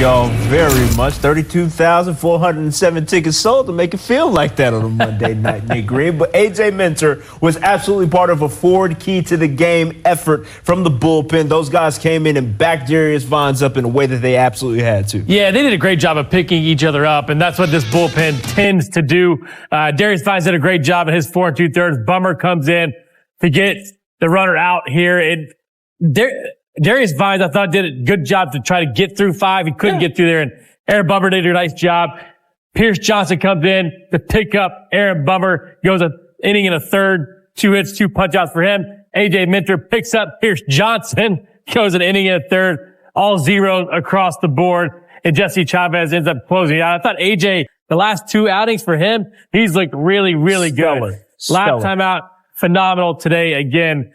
y'all very much. 32,407 tickets sold to make it feel like that on a Monday night, Nick Green. But A.J. Minter was absolutely part of a forward key to the game effort from the bullpen. Those guys came in and backed Darius Vines up in a way that they absolutely had to. Yeah, they did a great job of picking each other up, and that's what this bullpen tends to do. Darius Vines did a great job in his 4 2/3. Bummer comes in to get the runner out here. And Darius Vines, I thought, did a good job to try to get through 5. He couldn't get through there, and Aaron Bummer did a nice job. Pierce Johnson comes in to pick up Aaron Bummer, goes an inning and a third, 2 hits, 2 punch-outs for him. A.J. Minter picks up Pierce Johnson, goes an inning and a third, all zeros across the board, and Jesse Chavez ends up closing out. I thought A.J., the last 2 outings for him, he's looked really, really good. Last time out, phenomenal today. Again,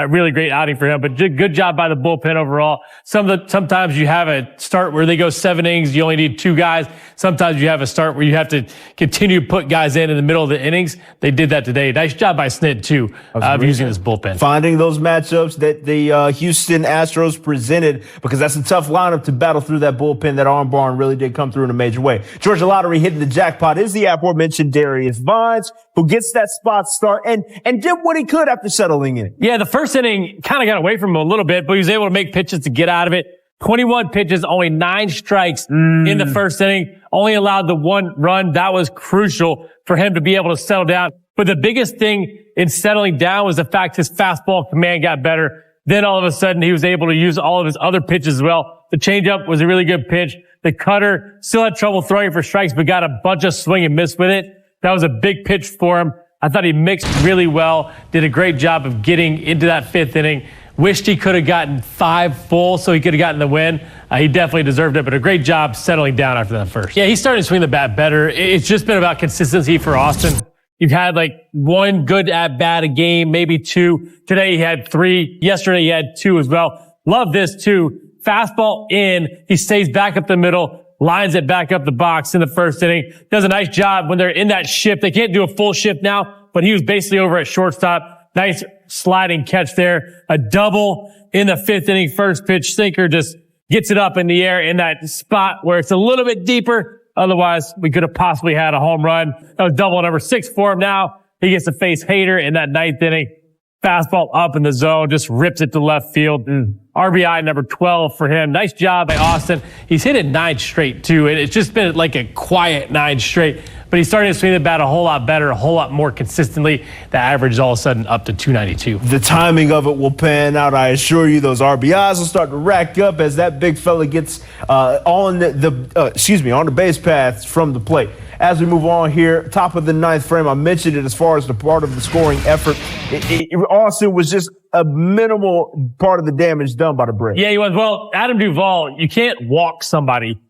really great outing for him, but good job by the bullpen overall. Sometimes you have a start where they go 7 innings. You only need 2 guys. Sometimes you have a start where you have to continue to put guys in the middle of the innings. They did that today. Nice job by Snit, too, of using this bullpen. Finding those matchups that the Houston Astros presented, because that's a tough lineup to battle through that bullpen. That arm barn really did come through in a major way. Georgia Lottery hitting the jackpot is the aforementioned Darius Vines, who gets that spot start and did what he could after settling in. Yeah, the first inning kind of got away from him a little bit, but he was able to make pitches to get out of it. 21 pitches, only 9 strikes in the first inning, only allowed the 1 run. That was crucial for him to be able to settle down. But the biggest thing in settling down was the fact his fastball command got better. Then all of a sudden he was able to use all of his other pitches as well. The changeup was a really good pitch. The cutter still had trouble throwing for strikes, but got a bunch of swing and miss with it. That was a big pitch for him. I thought he mixed really well, did a great job of getting into that 5th inning. Wished he could have gotten 5 full so he could have gotten the win. He definitely deserved it, but a great job settling down after that first. Yeah, he's starting to swing the bat better. It's just been about consistency for Austin. You've had like 1 good at-bat a game, maybe 2. Today he had 3. Yesterday he had 2 as well. Love this too. Fastball in. He stays back up the middle. Lines it back up the box in the first inning. Does a nice job when they're in that shift. They can't do a full shift now, but he was basically over at shortstop. Nice sliding catch there. A double in the 5th inning. First pitch sinker just gets it up in the air in that spot where it's a little bit deeper. Otherwise, we could have possibly had a home run. That was double number 6 for him now. He gets to face Hader in that 9th inning. Fastball up in the zone, just rips it to left field. RBI number 12 for him. Nice job by Austin. He's hit it 9 straight, too, and it's just been like a quiet 9 straight. But he's starting to swing the bat a whole lot better, a whole lot more consistently. The average is all of a sudden up to 292. The timing of it will pan out. I assure you, those RBIs will start to rack up as that big fella gets on the base path from the plate. As we move on here, top of the 9th frame, I mentioned it as far as the part of the scoring effort. Austin was just a minimal part of the damage done by the break. Yeah, he was. Well, Adam Duvall, you can't walk somebody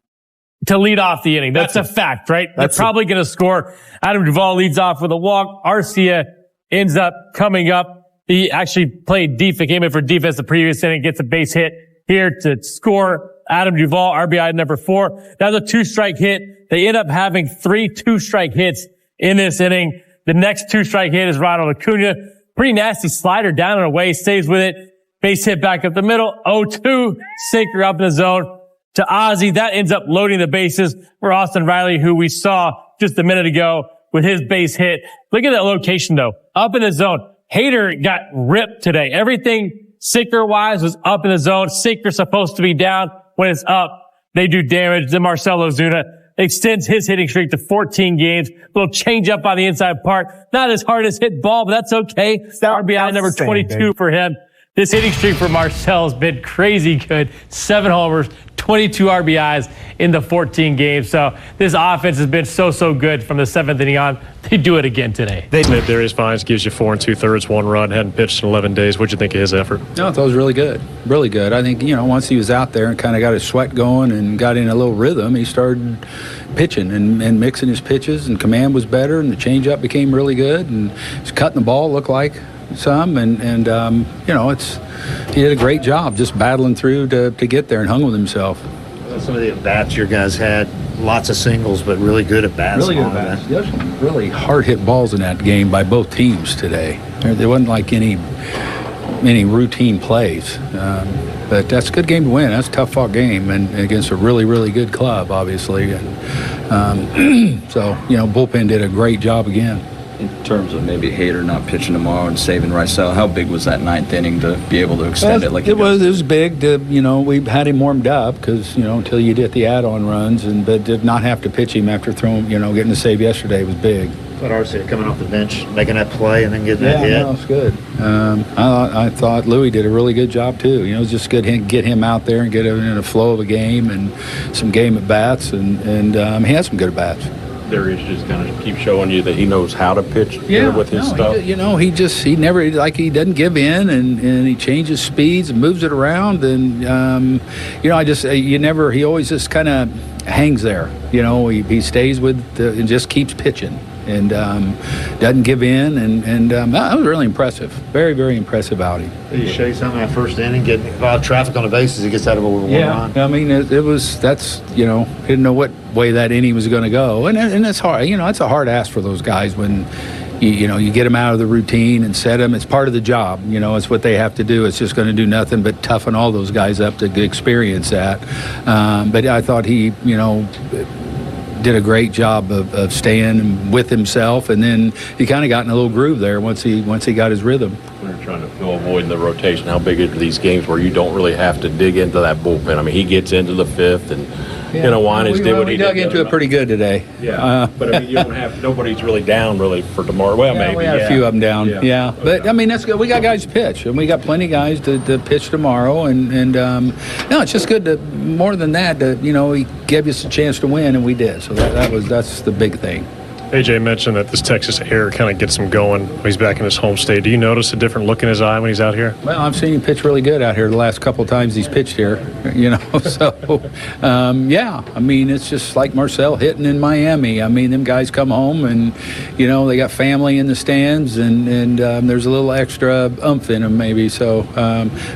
to lead off the inning. That's a fact, right? They're probably going to score. Adam Duvall leads off with a walk. Arcia ends up coming up. He actually played defense, came in for defense the previous inning, gets a base hit here to score. Adam Duvall, RBI number 4. That was a 2-strike hit. They end up having 3 2-strike hits in this inning. The next 2-strike hit is Ronald Acuna. Pretty nasty slider down and away, stays with it. Base hit back up the middle. 0-2, sinker up in the zone to Ozzie. That ends up loading the bases for Austin Riley, who we saw just a minute ago with his base hit. Look at that location, though. Up in the zone. Hader got ripped today. Everything sinker-wise was up in the zone. Sinker's supposed to be down. When it's up, they do damage. Then Marcell Ozuna extends his hitting streak to 14 games. Little change up on the inside part. Not as hard as hit ball, but that's okay. RBI number 22 for him. This hitting streak for Marcell has been crazy good. 7 homers, 22 RBIs in the 14 games. So this offense has been so good from the 7th inning on. They do it again today. Darius Vines gives you 4 2/3, 1 run, hadn't pitched in 11 days. What'd you think of his effort? No, I thought it was really good. Really good. I think, once he was out there and kind of got his sweat going and got in a little rhythm, he started pitching and mixing his pitches, and command was better, and the changeup became really good, and he's cutting the ball, looked like some, and he did a great job just battling through to get there and hung with himself. Some of the at-bats your guys had, lots of singles, but really good at-bats. Really good at-bats. There's some really hard-hit balls in that game by both teams today. There wasn't like any routine plays. But that's a good game to win. That's a tough-fought game, and against a really, really good club, obviously. And so, bullpen did a great job again. In terms of maybe Hader not pitching tomorrow and saving Rysel, how big was that ninth inning to be able to extend it? Like it was big. We had him warmed up because until you get the add-on runs, but did not have to pitch him after throwing, getting the save yesterday was big. But Arcia coming off the bench, making that play, and then getting that hit. Yeah, it's good. I thought Louis did a really good job too. It was just good to get him out there and get him in a flow of a game and some game at bats, and he had some good at bats. Darius just kind of keep showing you that he knows how to pitch with his stuff. He never he doesn't give in, and he changes speeds and moves it around, and he always just kind of hangs there. He stays with and just keeps pitching and doesn't give in, and that was really impressive. Very, very impressive outing. Did he show you something in that first inning, getting a lot of traffic on the bases, he gets out of over one run? I mean, didn't know what way that inning was going to go, and it's hard. It's a hard ask for those guys when you get them out of the routine and set them. It's part of the job. It's what they have to do. It's just going to do nothing but toughen all those guys up to experience that. But I thought he, did a great job of staying with himself, and then he kind of got in a little groove there once he got his rhythm. When you're trying to avoid the rotation, how big are these games where you don't really have to dig into that bullpen? I mean, he gets into the fifth, and Winans did what he did. We dug into it pretty good today. Yeah, but I mean, you don't have nobody's really down really for tomorrow. Well, maybe we had a few of them down. Yeah. But I mean, that's good. We got guys to pitch, and we got plenty of guys to pitch tomorrow, and it's just good to more than that. He gave us a chance to win, and we did. So that's the big thing. AJ mentioned that this Texas air kind of gets him going when he's back in his home state. Do you notice a different look in his eye when he's out here? Well, I've seen him pitch really good out here the last couple of times he's pitched here, So, I mean, it's just like Marcel hitting in Miami. I mean, them guys come home and, they got family in the stands, and there's a little extra oomph in them maybe. So,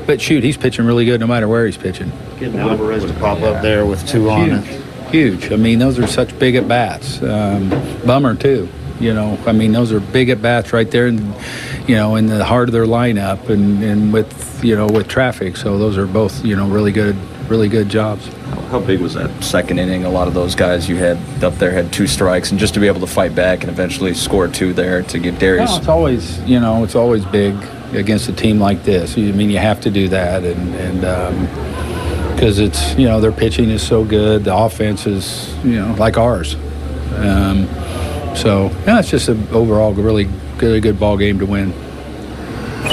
but shoot, he's pitching really good no matter where he's pitching. Getting Alvarez to pop up there with two on it. Huge. I mean, those are such big at bats. Bummer too. I mean, those are big at bats right there, in the heart of their lineup, and with traffic. So those are both really good jobs. How big was that second inning? A lot of those guys you had up there had 2 strikes, and just to be able to fight back and eventually score 2 there to give Darius. Well, it's always big against a team like this. I mean, you have to do that, and because it's their pitching is so good, the offense is like ours, so it's just an overall really good ball game to win.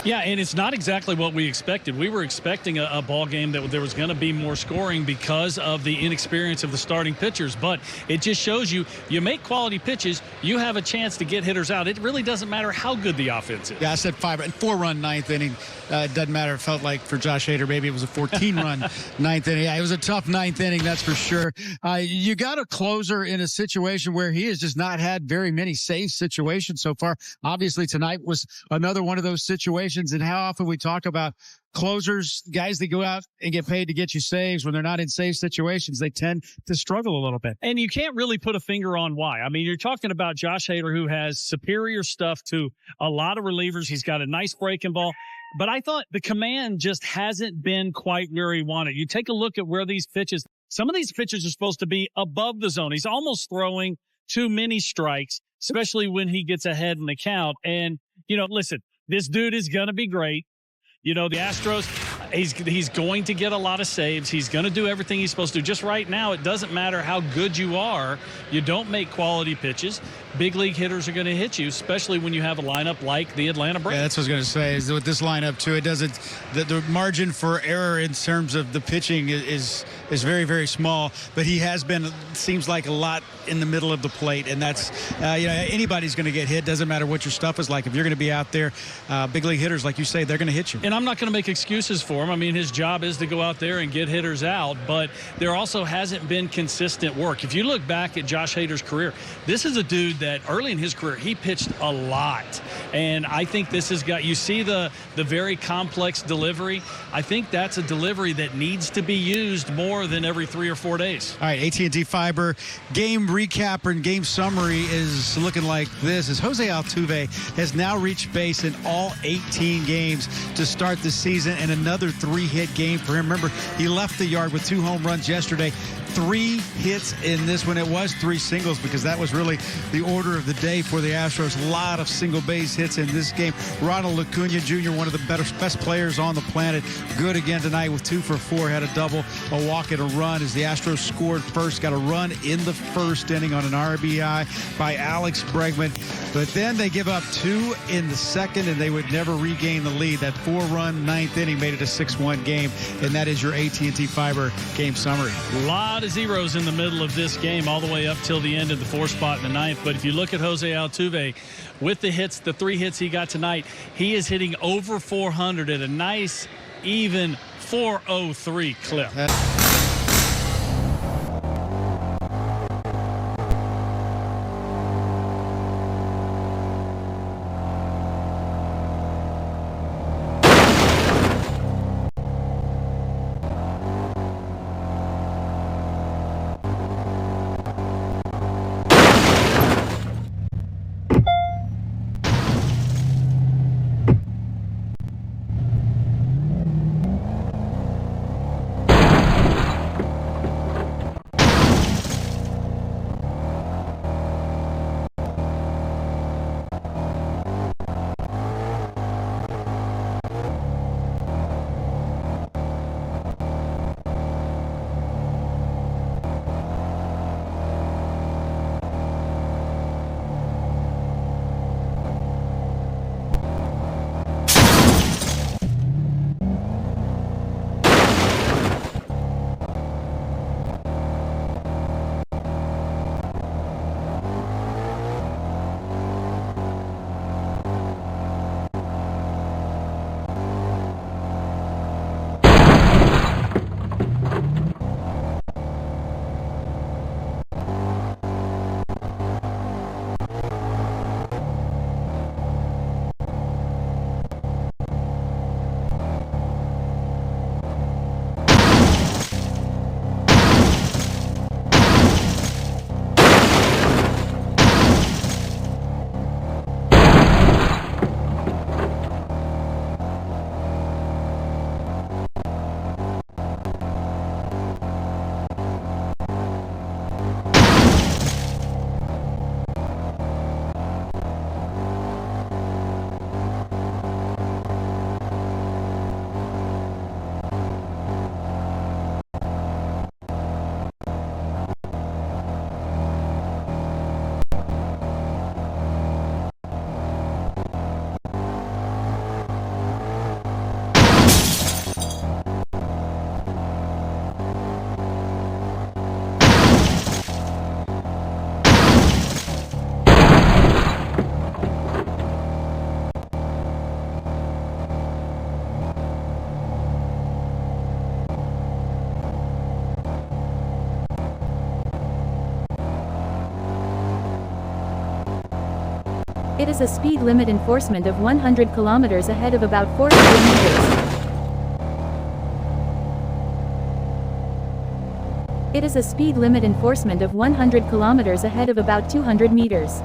Yeah, and it's not exactly what we expected. We were expecting a ball game that there was going to be more scoring because of the inexperience of the starting pitchers. But it just shows you make quality pitches, you have a chance to get hitters out. It really doesn't matter how good the offense is. Yeah, I said 4-run ninth inning. It doesn't matter. It felt like for Josh Hader, maybe it was a 14-run ninth inning. Yeah, it was a tough ninth inning, that's for sure. You got a closer in a situation where he has just not had very many save situations so far. Obviously, tonight was another one of those situations. And how often we talk about closers, guys that go out and get paid to get you saves, when they're not in save situations, they tend to struggle a little bit. And you can't really put a finger on why. I mean, you're talking about Josh Hader, who has superior stuff to a lot of relievers. He's got a nice breaking ball. But I thought the command just hasn't been quite where he wanted. You take a look at where these pitches, some of these pitches are supposed to be above the zone. He's almost throwing too many strikes, especially when he gets ahead in the count. And, listen, this dude is going to be great. The Astros, he's going to get a lot of saves. He's going to do everything he's supposed to. Just right now, it doesn't matter how good you are. You don't make quality pitches. Big league hitters are going to hit you, especially when you have a lineup like the Atlanta Braves. Yeah, that's what I was going to say. Is with this lineup, too, it doesn't – the margin for error in terms of the pitching is very, very small. But he has been, seems like, a lot in the middle of the plate. And that's, anybody's going to get hit. Doesn't matter what your stuff is like. If you're going to be out there, big league hitters, like you say, they're going to hit you. And I'm not going to make excuses for him. I mean, his job is to go out there and get hitters out. But there also hasn't been consistent work. If you look back at Josh Hader's career, this is a dude that early in his career, he pitched a lot. And I think this has got, you see the very complex delivery. I think that's a delivery that needs to be used more than every 3 or 4 days. All right, AT&T Fiber game recap and game summary is looking like this: as Jose Altuve has now reached base in all 18 games to start the season, and another 3-hit game for him. Remember, he left the yard with 2 home runs yesterday. 3 hits in this one. It was 3 singles because that was really the order of the day for the Astros. A lot of single base hits in this game. Ronald Acuna Jr., one of the best players on the planet, good again tonight with 2 for 4. Had a double, a walk, and a run as the Astros scored first. Got a run in the first inning on an RBI by Alex Bregman. But then they give up 2 in the second, and they would never regain the lead. That 4-run 9th inning made it a 6-1 game, and that is your AT&T Fiber game summary. A lot of zeros in the middle of this game, all the way up till the end of the 4th spot in the 9th. But if you look at Jose Altuve, with the hits, the 3 hits he got tonight, he is hitting over 400 at a nice, even 403 clip. It is a speed limit enforcement of 100 kilometers ahead of about 400 meters. It is a speed limit enforcement of 100 kilometers ahead of about 200 meters.